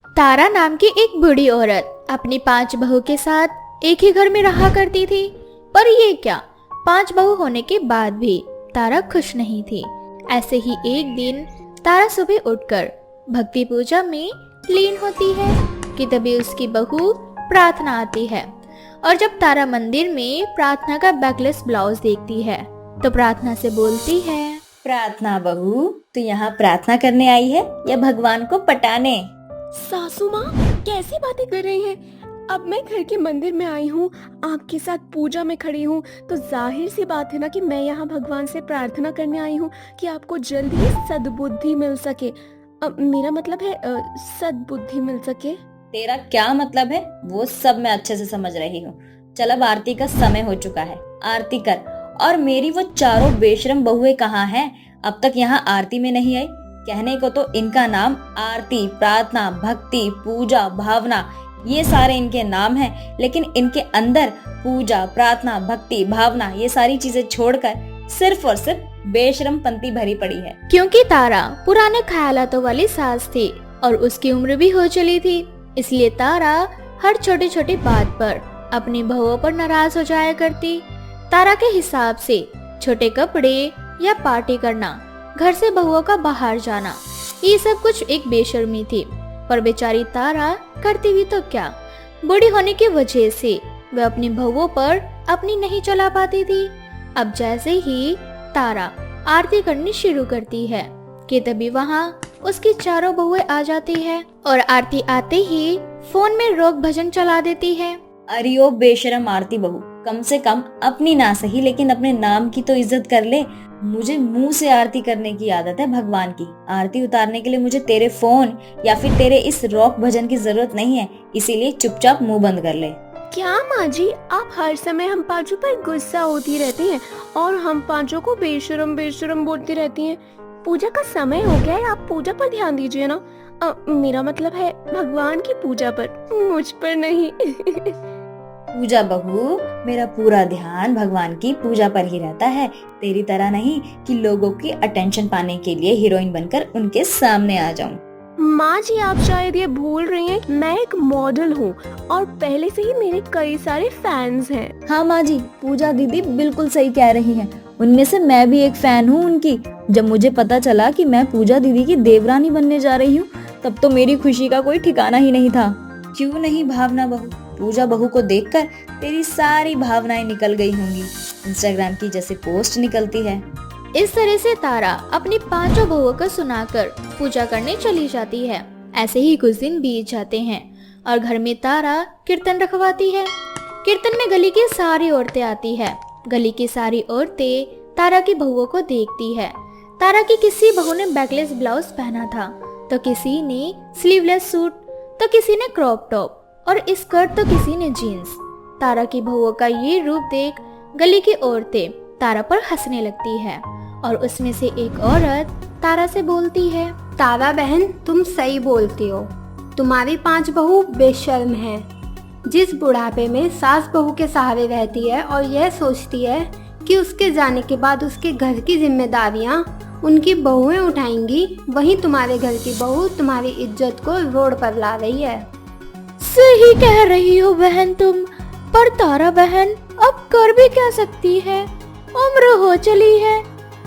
तारा नाम की एक बूढ़ी औरत अपनी 5 बहू के साथ एक ही घर में रहा करती थी। पर ये क्या, 5 बहू होने के बाद भी तारा खुश नहीं थी। ऐसे ही एक दिन तारा सुबह उठकर भक्ति पूजा में लीन होती है कि तभी उसकी बहू प्रार्थना आती है। और जब तारा मंदिर में प्रार्थना का बैकलेस ब्लाउज देखती है तो प्रार्थना से बोलती है, प्रार्थना बहू, तू यहाँ प्रार्थना करने आई है या भगवान को पटाने? सासू माँ कैसी बातें कर रही हैं? अब मैं घर के मंदिर में आई हूँ, आपके साथ पूजा में खड़ी हूँ, तो जाहिर सी बात है ना कि मैं यहाँ भगवान से प्रार्थना करने आई हूँ कि आपको जल्द ही सद्बुद्धि मिल सके। मेरा मतलब है सद्बुद्धि मिल सके। तेरा क्या मतलब है वो सब मैं अच्छे से समझ रही हूँ। चल अब आरती का समय हो चुका है, आरती कर। और मेरी वो चारों बेशरम बहुएं कहाँ हैं? अब तक यहाँ आरती में नहीं आई। कहने को तो इनका नाम आरती, प्रार्थना, भक्ति, पूजा, भावना, ये सारे इनके नाम हैं, लेकिन इनके अंदर पूजा, प्रार्थना, भक्ति, भावना ये सारी चीजें छोड़कर सिर्फ और सिर्फ बेशरम पंक्ति भरी पड़ी है। क्योंकि तारा पुराने ख्यालातों वाली सास थी और उसकी उम्र भी हो चली थी, इसलिए तारा हर छोटी छोटी बात पर अपनी बहुओं पर नाराज हो जाया करती। तारा के हिसाब से छोटे कपड़े या पार्टी करना, घर से बहुओं का बाहर जाना, ये सब कुछ एक बेशर्मी थी। पर बेचारी तारा करती भी तो क्या, बूढ़ी होने की वजह से वह अपनी बहुओं पर अपनी नहीं चला पाती थी। अब जैसे ही तारा आरती करनी शुरू करती है कि तभी वहाँ उसकी चारों बहुएं आ जाती है और आरती आते ही फोन में रोक भजन चला देती है। अरे ओ बेशरम आरती बहू, कम से कम अपनी ना सही लेकिन अपने नाम की तो इज्जत कर ले। मुझे मुंह से आरती करने की आदत है भगवान की। आरती उतारने के लिए मुझे तेरे फोन या फिर तेरे इस रॉक भजन की जरूरत नहीं है, इसीलिए चुपचाप मुंह बंद कर ले। क्या माँ जी, आप हर समय हम पांचों पर गुस्सा होती रहती हैं और हम पांचों को बेशरम बेशरम बोलती रहती हैं। पूजा का समय हो गया है, आप पूजा पर ध्यान दीजिए ना। मेरा मतलब है भगवान की पूजा पर, मुझ पर नहीं। पूजा बहू, मेरा पूरा ध्यान भगवान की पूजा पर ही रहता है, तेरी तरह नहीं कि लोगों की अटेंशन पाने के लिए हीरोइन बनकर उनके सामने आ जाऊं। माँ जी, आप शायद ये भूल रही हैं, मैं एक मॉडल हूँ और पहले से ही मेरे कई सारे फैंस हैं। हाँ माँ जी, पूजा दीदी बिल्कुल सही कह रही हैं। उनमें से मैं भी एक फैन हूँ उनकी। जब मुझे पता चला कि मैं पूजा दीदी की देवरानी बनने जा रही हूँ, तब तो मेरी खुशी का कोई ठिकाना ही नहीं था। क्यों नहीं भावना बहू, पूजा बहू को देखकर तेरी सारी भावनाएं निकल गई होंगी, इंस्टाग्राम की जैसे पोस्ट निकलती है। इस तरह से तारा अपनी 5 बहुओं को सुनाकर पूजा करने चली जाती है। ऐसे ही कुछ दिन बीत जाते हैं और घर में तारा कीर्तन रखवाती है। कीर्तन में गली की सारी औरतें आती है। गली की सारी औरतें तारा की बहुओं को देखती है। तारा की किसी बहू ने बैकलेस ब्लाउज पहना था, तो किसी ने स्लीवलेस सूट, तो किसी ने क्रॉप टॉप और स्कर्ट, तो किसी ने जीन्स। तारा की बहुओं का ये रूप देख गली की औरतें तारा पर हंसने लगती है और उसमें से एक औरत तारा से बोलती है, तारा बहन, तुम सही बोलती हो। तुम्हारी 5 बहू बेशर्म हैं। जिस बुढ़ापे में सास बहू के सहारे रहती है और यह सोचती है कि उसके जाने के बाद उसके घर की जिम्मेदारियां उनकी बहुएं उठाएंगी, वहीं तुम्हारे घर की बहू तुम्हारी इज्जत को रोड पर ला रही है। सही कह रही हो बहन तुम, पर तारा बहन अब कर भी क्या सकती है? उम्र हो चली है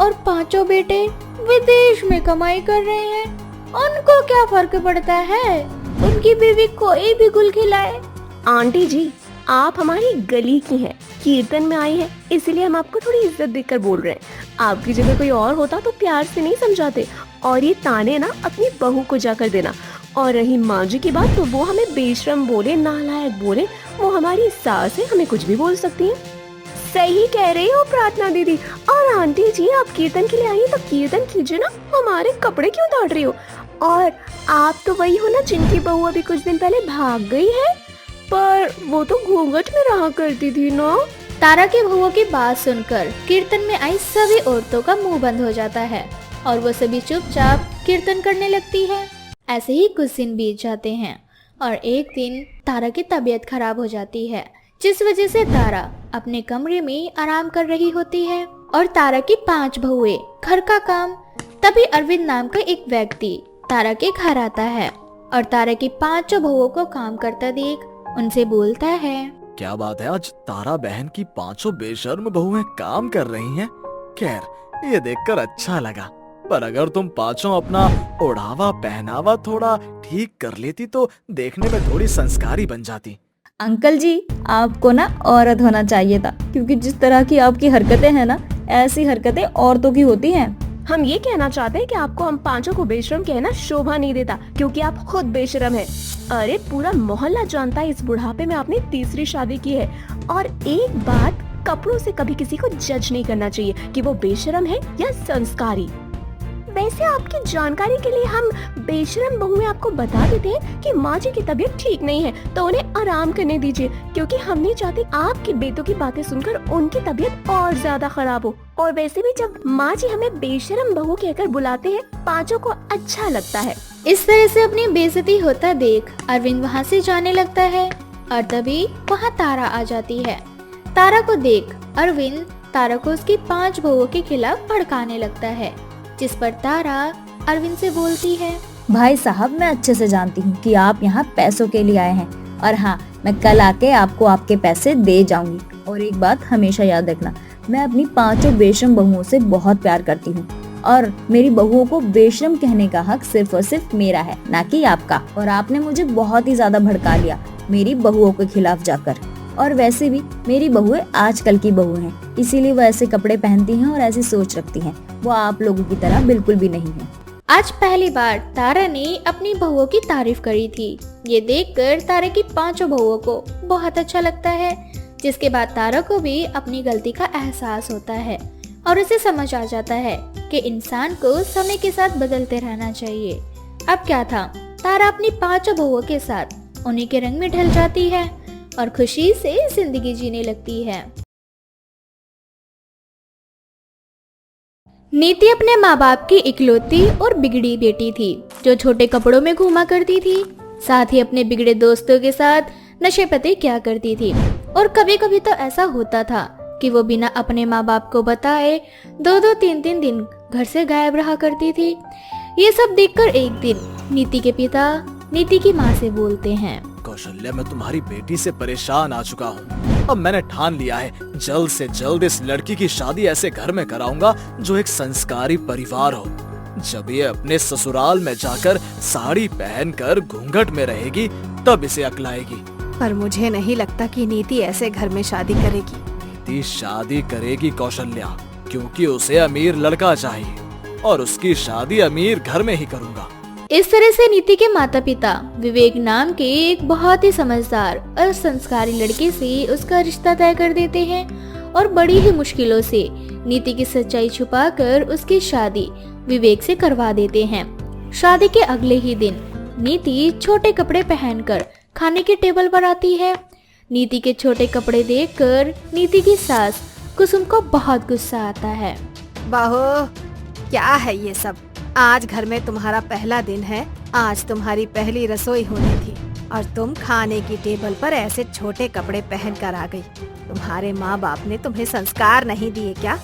और 5 बेटे विदेश में कमाई कर रहे हैं, उनको क्या फर्क पड़ता है? उनकी बीवी कोई भी गुल खिलाए। आंटी जी, आप हमारी गली की हैं, कीर्तन में आई है, इसीलिए हम आपको थोड़ी इज्जत देकर बोल रहे हैं। आपकी जगह कोई और होता तो प्यार से नहीं समझाते। और ये ताने ना अपनी बहू को जाकर देना। और रही माँ जी की बात, तो वो हमें बेशरम बोले, नालायक बोले, वो हमारी सास है, हमें कुछ भी बोल सकती है। सही कह रही हो प्रार्थना दीदी। और आंटी जी, आप कीर्तन के लिए आई तो कीर्तन कीजिए ना, हमारे कपड़े क्यों उतार रही हो? और आप तो वही हो ना जिनकी बहू अभी कुछ दिन पहले भाग गई है, पर वो तो घूंघट में रहा करती थी ना। तारा की बहुओं की बात सुनकर कीर्तन में आई सभी औरतों का मुंह बंद हो जाता है और वो सभी चुपचाप कीर्तन करने लगती है। ऐसे ही कुछ दिन बीत जाते हैं और एक दिन तारा की तबीयत खराब हो जाती है, जिस वजह से तारा अपने कमरे में आराम कर रही होती है और तारा की 5 बहुएं घर का काम। तभी अरविंद नाम का एक व्यक्ति तारा के घर आता है और तारा की पांचों बहुओं को काम करता देख उनसे बोलता है। क्या बात है, आज तारा बहन की पांचों बेशर्म बहुएं काम कर रही हैं। खैर ये देखकर अच्छा लगा, पर अगर तुम पांचों अपना ओढ़ावा पहनावा थोड़ा ठीक कर लेती तो देखने में थोड़ी संस्कारी बन जाती। अंकल जी, आपको ना औरत होना चाहिए था, क्योंकि जिस तरह की आपकी हरकतें हैं ना, ऐसी हरकतें औरतों की होती हैं। हम ये कहना चाहते हैं कि आपको हम पांचों को बेशरम कहना शोभा नहीं देता, क्योंकि आप खुद बेशरम हैं। अरे पूरा मोहल्ला जानता है इस बुढ़ापे में आपने तीसरी शादी की है। और एक बात, कपड़ों से कभी किसी को जज नहीं करना चाहिए कि वो बेशरम है या संस्कारी। वैसे आपकी जानकारी के लिए हम बेशरम बहुएं आपको बता देते हैं कि माँ जी की तबीयत ठीक नहीं है, तो उन्हें आराम करने दीजिए, क्योंकि हम नहीं चाहते आपकी बेटों की बातें सुनकर उनकी तबीयत और ज्यादा खराब हो। और वैसे भी जब माँ जी हमें बेशरम बहू कहकर बुलाते हैं, पांचों को अच्छा लगता है। इस तरह से अपनी बेइज्जती होता देख अरविंद वहाँ से जाने लगता है और तभी वहाँ तारा आ जाती है। तारा को देख अरविंद तारा को उसकी 5 बहुओं के खिलाफ भड़काने लगता है, जिस पर तारा अरविंद से बोलती है। भाई साहब, मैं अच्छे से जानती हूँ कि आप यहाँ पैसों के लिए आए हैं, और हाँ, मैं कल आके आपको आपके पैसे दे जाऊंगी। और एक बात हमेशा याद रखना, मैं अपनी पांचों बेशरम बहुओं से बहुत प्यार करती हूँ, और मेरी बहुओं को बेशरम कहने का हक सिर्फ और सिर्फ मेरा है, ना कि आपका। और आपने मुझे बहुत ही ज्यादा भड़का लिया मेरी बहुओं के खिलाफ जाकर। और वैसे भी मेरी बहुएं आजकल की बहू हैं, इसीलिए वो ऐसे कपड़े पहनती हैं और ऐसी सोच रखती हैं। वो आप लोगों की तरह बिल्कुल भी नहीं है। आज पहली बार तारा ने अपनी बहुओं की तारीफ करी थी। ये देखकर तारा की 5 बहुओं को बहुत अच्छा लगता है, जिसके बाद तारा को भी अपनी गलती का एहसास होता है और उसे समझ आ जाता है कि इंसान को समय के साथ बदलते रहना चाहिए। अब क्या था, तारा अपनी 5 बहुओं के साथ उन्हीं के रंग में ढल जाती है और खुशी से जिंदगी जीने लगती है। नीति अपने माँ बाप की इकलौती और बिगड़ी बेटी थी, जो छोटे कपड़ों में घूमा करती थी, साथ ही अपने बिगड़े दोस्तों के साथ नशे पते किया करती थी। और कभी कभी तो ऐसा होता था कि वो बिना अपने माँ बाप को बताए 2-2, 3-3 दिन घर से गायब रहा करती थी। ये सब देखकर एक दिन नीति के पिता नीति की माँ से बोलते हैं। कौशल्या, मैं तुम्हारी बेटी से परेशान आ चुका हूँ। अब मैंने ठान लिया है, जल्द से जल्द इस लड़की की शादी ऐसे घर में कराऊंगा जो एक संस्कारी परिवार हो। जब ये अपने ससुराल में जाकर साड़ी पहनकर घूंघट में रहेगी, तब इसे अक्ल आएगी। पर मुझे नहीं लगता कि नीति ऐसे घर में शादी करेगी। नीति शादी करेगी कौशल्या, क्योंकि उसे अमीर लड़का चाहिए और उसकी शादी अमीर घर में ही करूंगा। इस तरह से नीति के माता पिता विवेक नाम के एक बहुत ही समझदार और संस्कारी लड़के से उसका रिश्ता तय कर देते हैं और बड़ी ही मुश्किलों से नीति की सच्चाई छुपाकर उसकी शादी विवेक से करवा देते हैं। शादी के अगले ही दिन नीति छोटे कपड़े पहनकर खाने की टेबल पर आती है। नीति के छोटे कपड़े देखकर नीति की सास कुसुम को बहुत गुस्सा आता है। बहू, क्या है ये सब? आज घर में तुम्हारा पहला दिन है, आज तुम्हारी पहली रसोई होनी थी और तुम खाने की टेबल पर ऐसे छोटे कपड़े पहन कर आ गई। तुम्हारे माँ बाप ने तुम्हें संस्कार नहीं दिए क्या?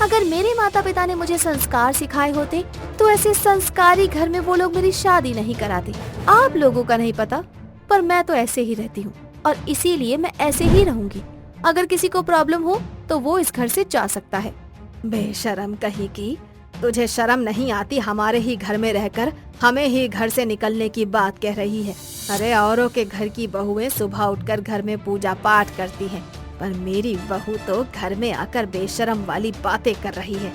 अगर मेरे माता पिता ने मुझे संस्कार सिखाए होते तो ऐसे संस्कारी घर में वो लोग मेरी शादी नहीं कराते। आप लोगों का नहीं पता, पर मैं तो ऐसे ही रहती हूँ और इसीलिए मैं ऐसे ही रहूंगी। अगर किसी को प्रॉब्लम हो तो वो इस घर से जा सकता है। बेशरम कहीं की, तुझे शर्म नहीं आती? हमारे ही घर में रहकर हमें ही घर से निकलने की बात कह रही है। अरे औरों के घर की बहुएं सुबह उठकर घर में पूजा पाठ करती हैं, पर मेरी बहू तो घर में आकर बेशरम वाली बातें कर रही है।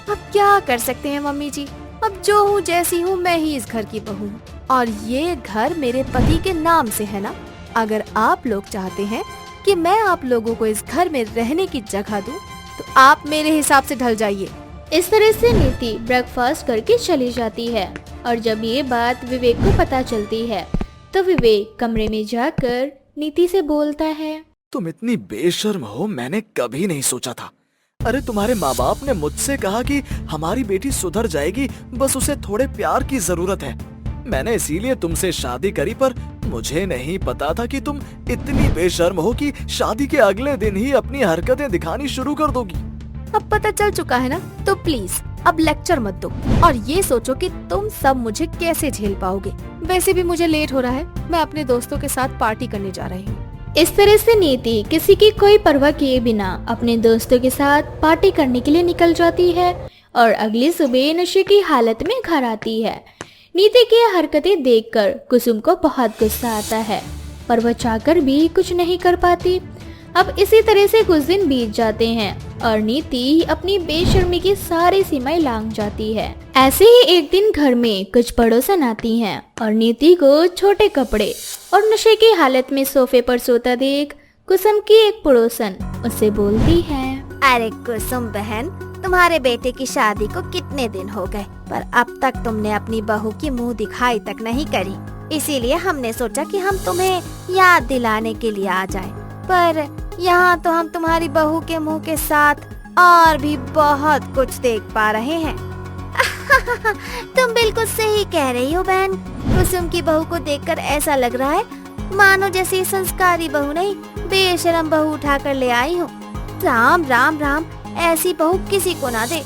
अब क्या कर सकते हैं मम्मी जी? अब जो हूँ जैसी हूँ, मैं ही इस घर की बहू हूँ और ये घर मेरे पति के नाम से है ना। अगर आप लोग चाहते हैं कि मैं आप लोगों को इस घर में रहने की जगह दूं, तो आप मेरे हिसाब से ढल जाइए। इस तरह से नीति ब्रेकफास्ट करके चली जाती है और जब ये बात विवेक को पता चलती है तो विवेक कमरे में जाकर नीति से बोलता है। तुम इतनी बेशर्म हो, मैंने कभी नहीं सोचा था। अरे तुम्हारे माँ बाप ने मुझसे कहा कि हमारी बेटी सुधर जाएगी, बस उसे थोड़े प्यार की जरूरत है। मैंने इसीलिए तुमसे शादी करी, पर मुझे नहीं पता था कि तुम इतनी बेशर्म हो कि शादी के अगले दिन ही अपनी हरकतें दिखानी शुरू कर दोगी। अब पता चल चुका है ना, तो प्लीज अब लेक्चर मत दो और ये सोचो कि तुम सब मुझे कैसे झेल पाओगे। वैसे भी मुझे लेट हो रहा है, मैं अपने दोस्तों के साथ पार्टी करने जा रही हूँ। इस तरह से नीति किसी की कोई परवाह किए बिना अपने दोस्तों के साथ पार्टी करने के लिए निकल जाती है और अगली सुबह नशे की हालत में घर आती है। नीति की यह हरकतें देखकर कुसुम को बहुत गुस्सा आता है, पर वह चाहकर भी कुछ नहीं कर पाती। अब इसी तरह से कुछ दिन बीत जाते हैं और नीति अपनी बेशर्मी की सारी सीमाएं लांघ जाती है। ऐसे ही एक दिन घर में कुछ पड़ोसन आती हैं और नीति को छोटे कपड़े और नशे की हालत में सोफे पर सोता देख कुसुम की एक पड़ोसन उससे बोलती है, अरे कुसुम बहन, तुम्हारे बेटे की शादी को कितने दिन हो गए, पर अब तक तुमने अपनी बहू की मुंह दिखाई तक नहीं करी। इसीलिए हमने सोचा कि हम तुम्हें याद दिलाने के लिए आ जाएं। पर यहाँ तो हम तुम्हारी बहू के मुंह के साथ और भी बहुत कुछ देख पा रहे हैं। तुम बिल्कुल सही कह रही हो बहन। कुसुम की बहू को देखकर ऐसा लग रहा है मानो जैसे संस्कारी बहू नहीं, बेशरम बहू उठा कर ले आई हो। राम राम राम, ऐसी बहू किसी को ना दे।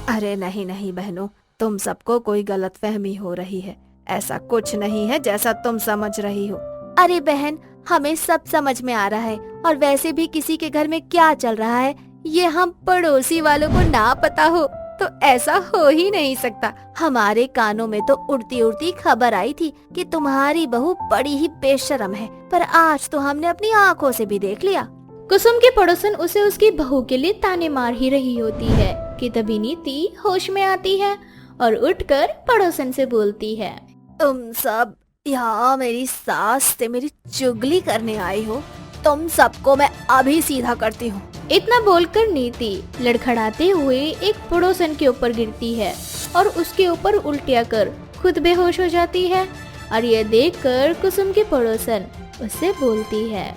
अरे नहीं नहीं बहनों, तुम सबको कोई गलतफहमी हो रही है। ऐसा कुछ नहीं है जैसा तुम समझ रही हो। अरे बहन, हमें सब समझ में आ रहा है, और वैसे भी किसी के घर में क्या चल रहा है ये हम पड़ोसी वालों को ना पता हो तो ऐसा हो ही नहीं सकता। हमारे कानों में तो उड़ती उड़ती खबर आई थी कि तुम्हारी बहू बड़ी ही बेशरम है, पर आज तो हमने अपनी आंखों से भी देख लिया। कुसुम की पड़ोसन उसे उसकी बहू के लिए ताने मार ही रही होती है कि तभी नीति होश में आती है और उठकर पड़ोसन से बोलती है, तुम सब यहाँ मेरी सास से मेरी चुगली करने आई हो। तुम सबको मैं अभी सीधा करती हूँ। इतना बोलकर नीति लड़खड़ाते हुए एक पड़ोसन के ऊपर गिरती है और उसके ऊपर उल्टियाँ कर खुद बेहोश हो जाती है। और यह देखकर कुसुम की पड़ोसन उससे बोलती है,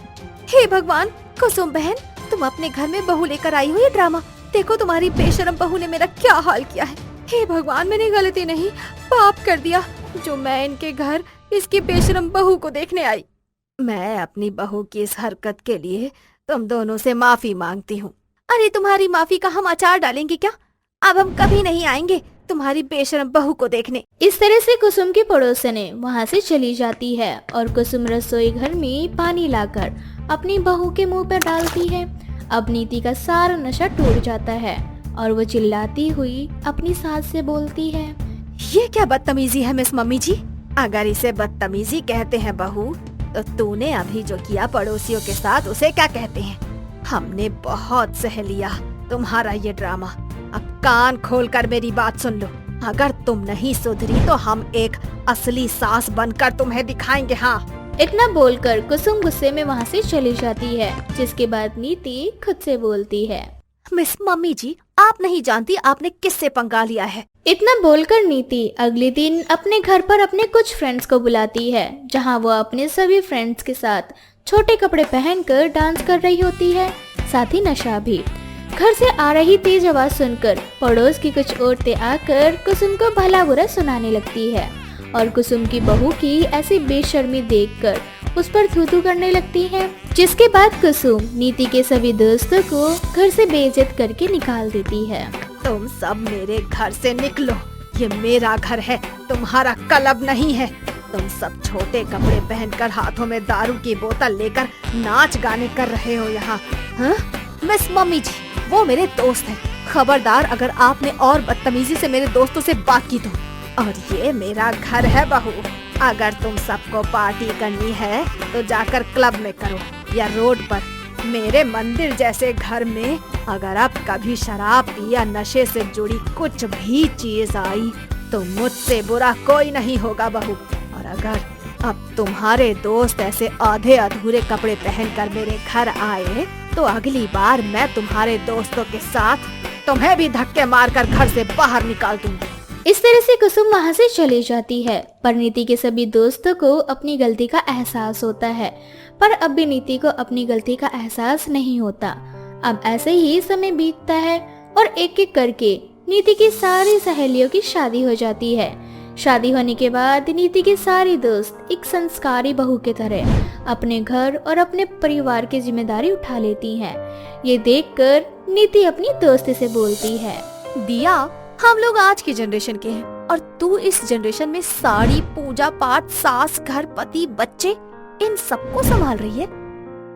हे भगवान, कुसुम बहन, तुम अपने घर में बहू लेकर आई हो ये ड्रामा। देखो तुम्हारी बेशरम बहू ने मेरा क्या हाल किया है। हे भगवान, मैंने गलती नहीं पाप कर दिया जो मैं इनके घर इसकी बेशरम बहू को देखने आई। मैं अपनी बहू की इस हरकत के लिए तुम दोनों से माफी मांगती हूँ। अरे तुम्हारी माफी का हम अचार डालेंगे क्या? अब हम कभी नहीं आएंगे तुम्हारी बेशरम बहू को देखने। इस तरह से कुसुम की पड़ोसने वहाँ से चली जाती है और कुसुम रसोई घर में पानी लाकर अपनी बहू के मुंह पर डालती है। अब नीति का सारा नशा टूट जाता है और वो चिल्लाती हुई अपनी सास से बोलती है, ये क्या बदतमीजी है मिस मम्मी जी? अगर इसे बदतमीजी कहते हैं बहू, तो तूने अभी जो किया पड़ोसियों के साथ उसे क्या कहते हैं? हमने बहुत सह लिया तुम्हारा ये ड्रामा। अब कान खोलकर मेरी बात सुन लो। अगर तुम नहीं सुधरी तो हम एक असली सास बनकर तुम्हें दिखाएंगे। हाँ। इतना बोलकर कुसुम गुस्से में वहाँ से चली जाती है, जिसके बाद नीति खुद से बोलती है, मिस मम्मी जी, आप नहीं जानती आपने किससे पंगा लिया है। इतना बोलकर नीति अगले दिन अपने घर पर अपने कुछ फ्रेंड्स को बुलाती है, जहां वो अपने सभी फ्रेंड्स के साथ छोटे कपड़े पहनकर डांस कर रही होती है, साथ ही नशा भी। घर से आ रही तेज आवाज सुनकर पड़ोस की कुछ औरतें आकर कुसुम को भला बुरा सुनाने लगती है और कुसुम की बहू की ऐसी बेशर्मी देखकर उस पर थू-थू करने लगती है, जिसके बाद कुसुम नीति के सभी दोस्तों को घर से बेइज्जत करके निकाल देती है। तुम सब मेरे घर से निकलो, ये मेरा घर है, तुम्हारा क्लब नहीं है। तुम सब छोटे कपड़े पहनकर हाथों में दारू की बोतल लेकर नाच गाने कर रहे हो यहाँ। हाँ? मिस मम्मी जी, वो मेरे दोस्त हैं। खबरदार अगर आपने और बदतमीजी से मेरे दोस्तों से बात की तो। और ये मेरा घर है बहू, अगर तुम सबको पार्टी करनी है तो जाकर क्लब में करो या रोड पर। मेरे मंदिर जैसे घर में अगर अब कभी शराब पी या नशे से जुड़ी कुछ भी चीज आई तो मुझसे बुरा कोई नहीं होगा बहू। और अगर अब तुम्हारे दोस्त ऐसे आधे अधूरे कपड़े पहनकर मेरे घर आए तो अगली बार मैं तुम्हारे दोस्तों के साथ तुम्हें भी धक्के मारकर घर से बाहर निकाल दूंगी। इस तरह से कुसुम वहाँ से चली जाती है, पर नीति के सभी दोस्तों को अपनी गलती का एहसास होता है, पर अब भी नीति को अपनी गलती का एहसास नहीं होता। अब ऐसे ही समय बीतता है और एक एक करके नीति की सारी सहेलियों की शादी हो जाती है। शादी होने के बाद नीति के सारे दोस्त एक संस्कारी बहू के तरह अपने घर और अपने परिवार की जिम्मेदारी उठा लेती हैं। ये देखकर नीति अपनी दोस्ती से बोलती है, दिया, हम लोग आज की जनरेशन के हैं और तू इस जनरेशन में साड़ी, पूजा पाठ, सास, घर, पति, बच्चे, इन सबको संभाल रही है।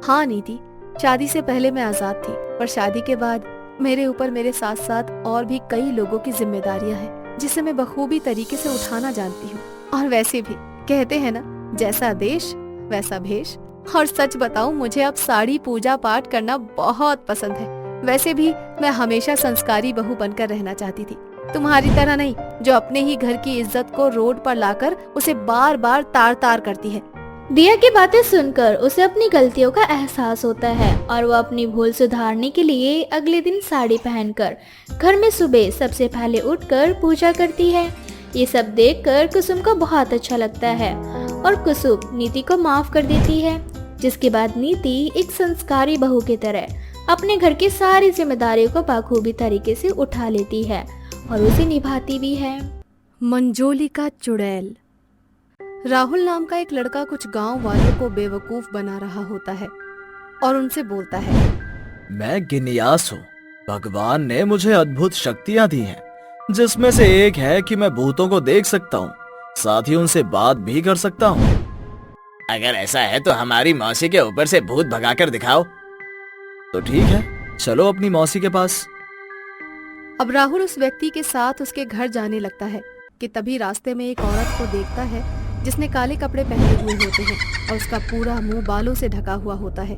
हाँ नीति, शादी से पहले मैं आजाद थी, पर शादी के बाद मेरे ऊपर मेरे साथ साथ और भी कई लोगों की जिम्मेदारियां हैं, जिसे मैं बखूबी तरीके से उठाना जानती हूँ। और वैसे भी कहते हैं ना, जैसा देश वैसा भेष। और सच बताऊं, मुझे अब साड़ी, पूजा पाठ करना बहुत पसंद है। वैसे भी मैं हमेशा संस्कारी बहू बनकर रहना चाहती थी, तुम्हारी तरह नहीं जो अपने ही घर की इज्जत को रोड पर लाकर उसे बार बार तार तार करती है। दिया की बातें सुनकर उसे अपनी गलतियों का एहसास होता है और वो अपनी भूल सुधारने के लिए अगले दिन साड़ी पहनकर घर में सुबह सबसे पहले उठकर पूजा करती है। ये सब देखकर कुसुम को बहुत अच्छा लगता है और कुसुम नीति को माफ कर देती है, जिसके बाद नीति एक संस्कारी बहू की तरह अपने घर की सारी जिम्मेदारियों को बखूबी तरीके से उठा लेती है और उसे निभाती भी है। मंजोलिका चुड़ैल। राहुल नाम का एक लड़का कुछ गांव वालों को बेवकूफ बना रहा होता है और उनसे बोलता है, मैं गिनियास हूँ। भगवान ने मुझे अद्भुत शक्तियाँ दी हैं, जिसमें से एक है कि मैं भूतों को देख सकता हूँ, साथ ही उनसे बात भी कर सकता हूँ। अगर ऐसा है तो हमारी मौसी के ऊपर से भूत भगाकर दिखाओ। तो ठीक है, चलो अपनी मौसी के पास। अब राहुल उस व्यक्ति के साथ उसके घर जाने लगता है कि तभी रास्ते में एक औरत को देखता है जिसने काले कपड़े पहने हुए होते हैं और उसका पूरा मुंह बालों से ढका हुआ होता है।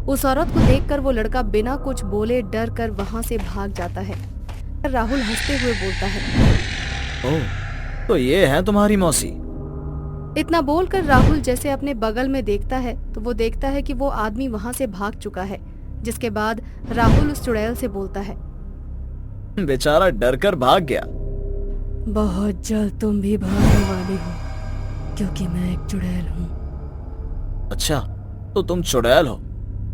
उस औरत को देखकर वो लड़का बिना कुछ बोले डर कर वहां से भाग जाता है। राहुल हंसते हुए बोलता है, ओह, तो ये है तुम्हारी मौसी। इतना बोलकर राहुल जैसे अपने बगल में देखता है तो वो देखता है कि वो आदमी वहां से भाग चुका है। जिसके बाद राहुल उस चुड़ैल से बोलता है, बेचारा डर कर भाग गया। बहुत जल्द तुम भी भागने वाले हो, क्योंकि मैं एक चुड़ैल हूँ। अच्छा, तो तुम चुड़ैल हो।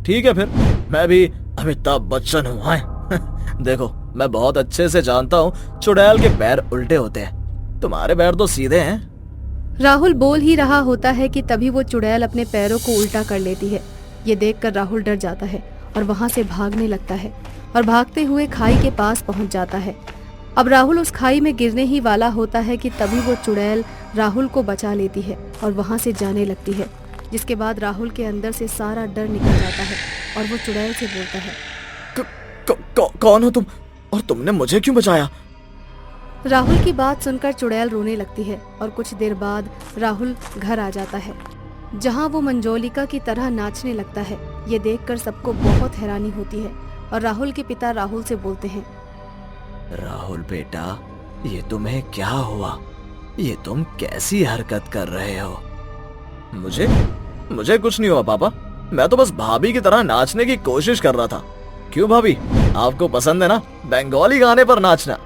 ठीक है, फिर मैं भी अमिताभ बच्चन हूँ। हाँ। देखो, मैं बहुत अच्छे से जानता हूँ चुड़ैल के पैर उल्टे होते हैं, तुम्हारे पैर तो सीधे हैं। राहुल बोल ही रहा होता है कि तभी वो चुड़ैल अपने पैरों को उल्टा कर लेती है। ये देखकर राहुल डर जाता है और वहां से भागने लगता है और भागते हुए खाई के पास पहुंच जाता है। अब राहुल उस खाई में गिरने ही वाला होता है कि तभी वो चुड़ैल राहुल को बचा लेती है और वहां से जाने लगती है। जिसके बाद राहुल के अंदर से सारा डर निकल जाता है और वो चुड़ैल से बोलता है, कौन हो तुम और तुमने मुझे क्यों बचाया? राहुल की बात सुनकर चुड़ैल रोने लगती है और कुछ देर बाद राहुल घर आ जाता है, जहां वो मंजोलिका की तरह नाचने लगता है। ये देखकर सबको बहुत हैरानी होती है और राहुल के पिता राहुल से बोलते हैं, राहुल बेटा, ये तुम्हें क्या हुआ? ये तुम कैसी हरकत कर रहे हो? मुझे कुछ नहीं हुआ पापा, मैं तो बस भाभी की तरह नाचने की कोशिश कर रहा था। क्यों भाभी, आपको पसंद है ना बंगाली गाने पर नाचना?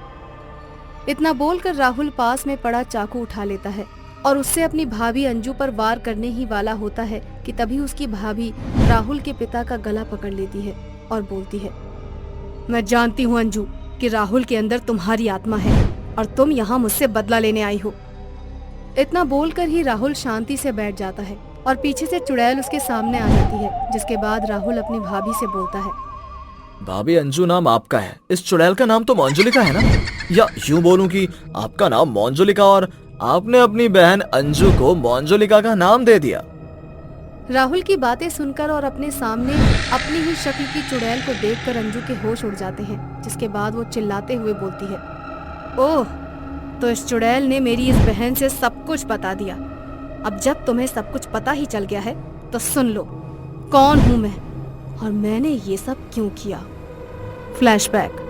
इतना बोलकर राहुल पास में पड़ा चाकू उठा लेता है और उससे अपनी भाभी अंजू पर वार करने ही वाला होता है कि तभी उसकी भाभी राहुल के पिता का गला पकड़ लेती है और बोलती है, मैं जानती हूँ अंजू कि राहुल के अंदर तुम्हारी आत्मा है और तुम यहाँ मुझसे बदला लेने आई हो। इतना बोलकर ही राहुल शांति से बैठ जाता है और पीछे से चुड़ैल उसके सामने आ जाती है। जिसके बाद राहुल अपनी भाभी से बोलता है, भाभी, अंजू नाम आपका है, इस चुड़ैल का नाम तो मंजुलिका है ना? या यूं बोलूं कि आपका नाम मंजुलिका और आपने अपनी बहन अंजू को मंजुलिका का नाम दे दिया। राहुल की बातें सुनकर और अपने सामने अपनी ही शक्ल की चुड़ैल को देखकर अंजू के होश उड़ जाते हैं। जिसके बाद वो चिल्लाते हुए बोलती है, ओह, तो इस चुड़ैल ने मेरी इस बहन से सब कुछ बता दिया। अब जब तुम्हें सब कुछ पता ही चल गया है तो सुन लो, कौन हूँ मैं और मैंने ये सब क्यों किया। फ्लैशबैक।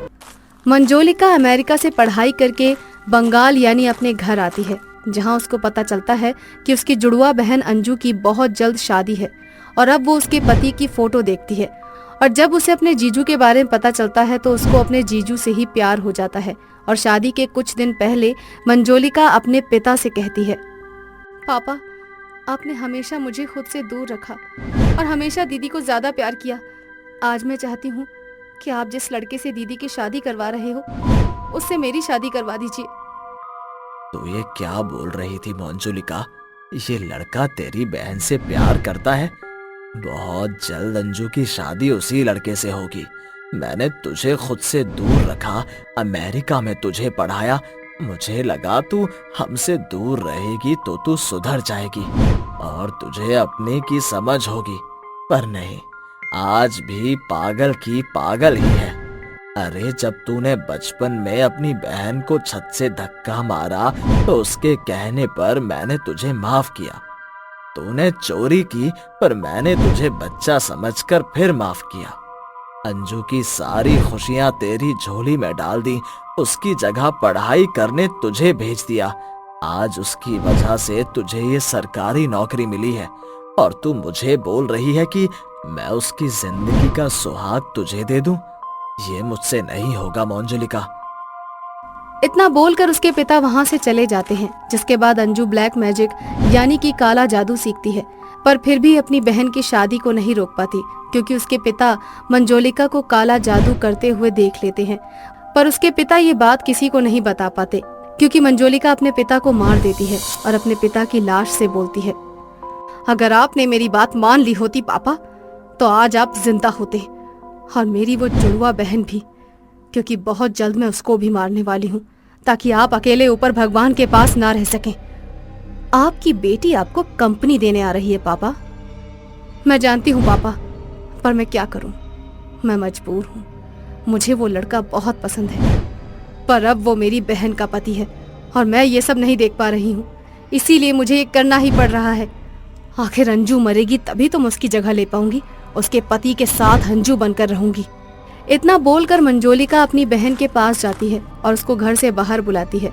मंजोलिका अमेरिका से पढ़ाई करके बंगाल यानी अपने घर आती है, जहां उसको पता चलता है कि उसकी जुड़वा बहन अंजू की बहुत जल्द शादी है और अब वो उसके पति की फोटो देखती है। और जब उसे अपने जीजू के बारे में पता चलता है तो उसको अपने जीजू से ही प्यार हो जाता है। और शादी के कुछ दिन पहले मंजोलिका अपने पिता से कहती है, पापा, आपने हमेशा मुझे खुद से दूर रखा और हमेशा दीदी को ज्यादा प्यार किया। आज मैं चाहती हूँ कि आप जिस लड़के से दीदी की शादी करवा रहे हो उससे मेरी शादी करवा दीजिए। तो ये क्या बोल रही थी मंजुलिका? ये लड़का तेरी बहन से प्यार करता है? बहुत जल्द अंजू की शादी उसी लड़के से होगी। मैंने तुझे खुद से दूर रखा, अमेरिका में तुझे पढ़ाया। मुझे लगा तू हमसे दूर रहेगी तो तू सुधर जाएगी और तुझे अपने की समझ होगी, पर नहीं, आज भी पागल की पागल ही है। अरे जब तूने बचपन में अपनी बहन को छत से धक्का मारा तो उसके कहने पर मैंने तुझे माफ किया। तूने चोरी की पर मैंने तुझे बच्चा समझकर फिर माफ किया। अंजू की सारी खुशियां तेरी झोली में डाल दी, उसकी जगह पढ़ाई करने तुझे भेज दिया। आज उसकी वजह से तुझे ये सरकारी नौकरी मिली है और तू मुझे बोल रही है कि मैं उसकी जिंदगी का सुहाग तुझे दे दूं। ये मुझसे नहीं होगा मंजुलिका। इतना बोलकर उसके पिता वहां से चले जाते हैं, जिसके बाद अंजू ब्लैक मैजिक यानी कि काला जादू सीखती है, पर फिर भी अपनी बहन की शादी को नहीं रोक पाती क्योंकि उसके पिता मंजोलिका को काला जादू करते हुए देख लेते हैं। पर उसके पिता ये बात किसी को नहीं बता पाते क्योंकि मंजोलिका अपने पिता को मार देती है और अपने पिता की लाश से बोलती है, अगर आपने मेरी बात मान ली होती पापा तो आज आप जिंदा होते, और मेरी वो जुड़वा बहन भी, क्योंकि बहुत जल्द मैं उसको भी मारने वाली हूँ ताकि आप अकेले ऊपर भगवान के पास ना रह सकें। आपकी बेटी आपको कंपनी देने आ रही है पापा। मैं जानती हूँ पापा, पर मैं क्या करूँ, मैं मजबूर हूँ। मुझे वो लड़का बहुत पसंद है, पर अब वो मेरी बहन का पति है और मैं ये सब नहीं देख पा रही हूँ, इसीलिए मुझे ये करना ही पड़ रहा है। आखिर अंजू मरेगी तभी तो मैं उसकी जगह ले पाऊंगी, उसके पति के साथ अंजू बनकर रहूंगी। इतना बोलकर मंजोलिका अपनी बहन के पास जाती है और उसको घर से बाहर बुलाती है।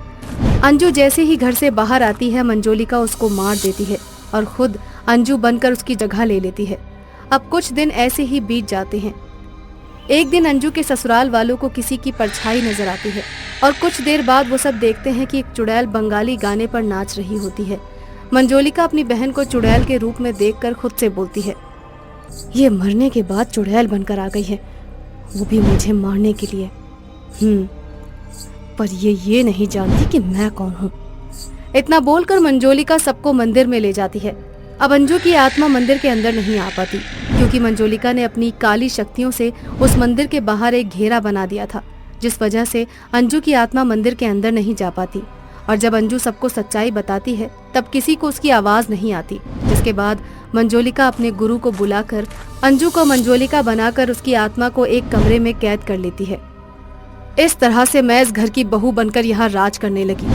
अंजू जैसे ही घर से बाहर आती है, मंजोलिका उसको मार देती है और खुद अंजू बनकर उसकी जगह ले लेती है। अब कुछ दिन ऐसे ही बीत जाते हैं। एक दिन अंजू के ससुराल वालों को किसी की परछाई नजर आती है और कुछ देर बाद वो सब देखते हैं कि एक चुड़ैल बंगाली गाने पर नाच रही होती है। मंजोलिका अपनी बहन को चुड़ैल के रूप में देखकर खुद से बोलती है, ये मरने के बाद चुड़ैल बनकर आ गई है, वो भी मुझे मारने के लिए। पर ये नहीं जानती कि मैं कौन हूँ। इतना बोलकर मंजोलिका सबको मंदिर में ले जाती है। अब अंजू की आत्मा मंदिर के अंदर नहीं आ पाती क्योंकि मंजोलिका ने अपनी काली शक्तियों से उस मंदिर के बाहर एक घेरा बना दिया था, जिस वजह से अंजू की आत्मा मंदिर के अंदर नहीं जा पाती। और जब अंजू सबको सच्चाई बताती है तब किसी को उसकी आवाज नहीं आती, जिसके बाद मंजोलिका अपने गुरु को बुलाकर अंजू को मंजोलिका बनाकर उसकी आत्मा को एक कमरे में कैद कर लेती है। इस तरह से मैं इस घर की बहू बनकर यहाँ राज करने लगी।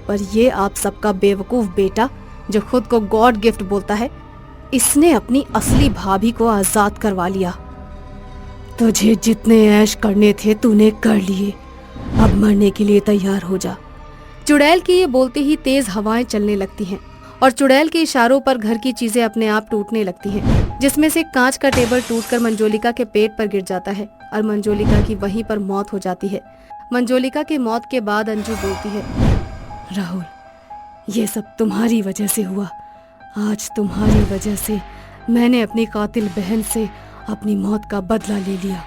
पर ये आप सबका बेवकूफ बेटा जो खुद को गॉड गिफ्ट बोलता है, इसने अपनी असली भाभी को आजाद करवा लिया। तुझे जितने ऐश करने थे तूने कर लिए, अब मरने के लिए तैयार हो जा। चुड़ैल की ये बोलते ही तेज हवाएं चलने लगती हैं और चुड़ैल के इशारों पर घर की चीजें अपने आप टूटने लगती हैं, जिसमें से कांच का टेबल टूटकर मंजोलिका के पेट पर गिर जाता है और मंजोलिका की वहीं पर मौत हो जाती है। मंजोलिका के मौत के बाद अंजू बोलती है, राहुल, ये सब तुम्हारी वजह से हुआ। आज तुम्हारी वजह से मैंने अपनी कातिल बहन से अपनी मौत का बदला ले लिया।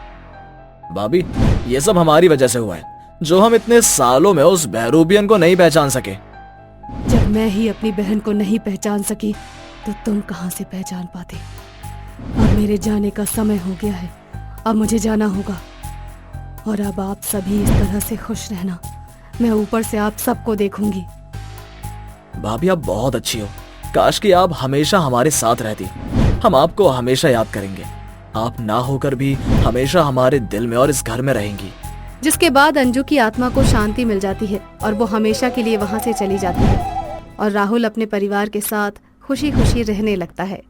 भाभी, ये सब हमारी वजह से हुआ है, जो हम इतने सालों में उस बहरूबियन को नहीं पहचान सके। जब मैं ही अपनी बहन को नहीं पहचान सकी तो तुम कहां से पहचान पाते। अब मेरे जाने का समय हो गया है, अब मुझे जाना होगा। और अब आप सभी इस तरह से खुश रहना, मैं ऊपर से आप सबको देखूंगी। भाभी, आप बहुत अच्छी हो, काश कि आप हमेशा हमारे साथ रहती। हम आपको हमेशा याद करेंगे, आप ना होकर भी हमेशा हमारे दिल में और इस घर में रहेंगी। जिसके बाद अंजू की आत्मा को शांति मिल जाती है और वो हमेशा के लिए वहां से चली जाती है और राहुल अपने परिवार के साथ खुशी खुशी रहने लगता है।